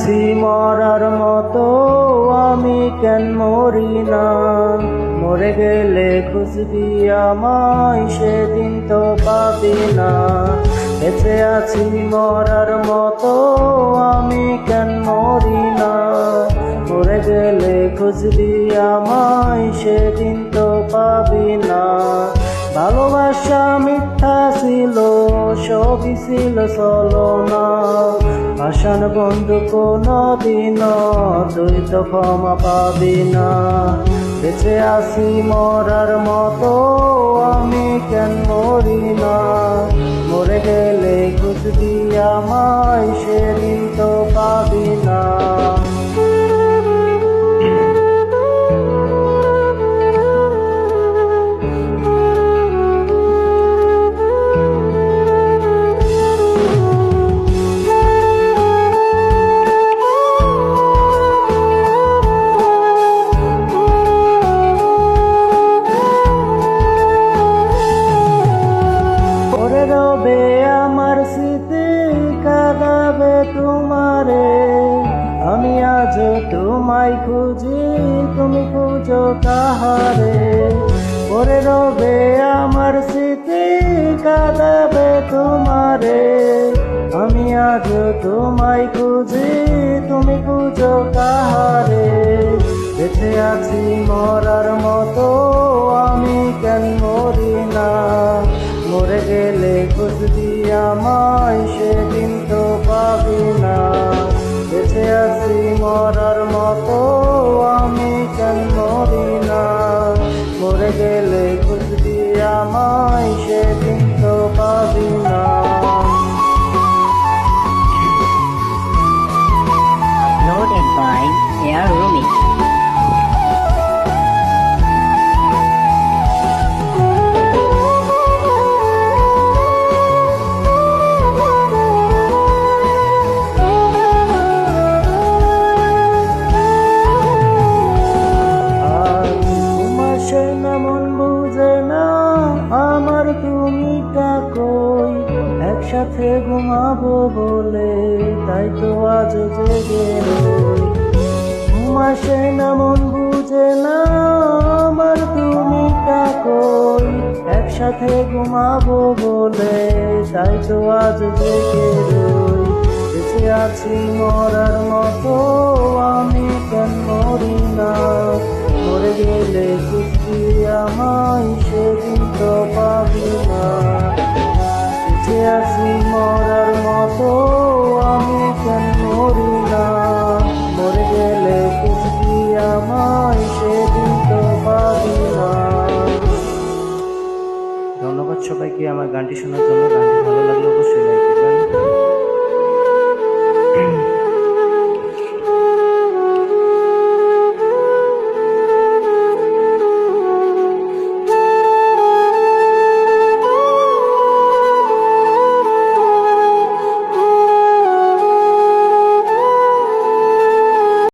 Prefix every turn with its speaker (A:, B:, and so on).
A: আছি মরার মতো, আমি কেন মরি না? মরে গেলে খুঁজবি আমায়, সেদিন তো পাবি না। বেঁচে আছি মরার মতো, আমি কেন মরি না? মরে গেলে খুঁজবি আমায়, সেদিন তো পাবি না। ভালোবাসা মিথ্যা ছিল, সবই ছিল ছলনা। ভাষণ বন্ধু কোনদিন তুই তো ক্ষমা পাবি না। বেঁচে আছি মরার মতো, আমি কেন মরি না? মরে গেলে খুঁজবি আমায়, সেদিন তো পাবি না। রবে আমার স্মৃতি, কাঁদাবে তোমারে। আমি আজ তোমায় খুঁজি, তুমি খুঁজো কাহারে? পরে রবে আমার স্মৃতি, কাঁদাবে তোমারে। আমি আজ তোমায় খুঁজি, তুমি খুঁজো কাহারে? বেঁচে আছি মরার মতো, আমি কেন মরি না? মরে গেলে খুঁজবি আমায়, সেদিন তো পাবি না। বেঁচে আছি মরার মতো, আমি কেন মরি না? মরে গেলে খুঁজবি আমায়, সেদিন তো পাবি না।
B: Uploaded by Air Rumi.
A: আমার তুমিটা কই, একসাথে ঘুমাবো বলে, তাই তো আজ জেগে রই। ঘুমাসে না মন বুঝে না, আমার তুমিটা কই, একসাথে ঘুমাবো বলে, তাই তো আজ জেগে রই। বেঁচে আছি মরার মতো, আমি কেন মরি না? মরে গেলে খুঁজবি আমায়, সেদিন তো পাবি না। বেঁচে আছি মরার মতো, আমি কেন মরি না? মরে গেলে খুঁজবি আমায়, সেদিন তো পাবি না। ধন্যবাদ সবাইকে আমার গানটি শোনার জন্য। গানটি ভালো লাগলে অবশ্যই লাইক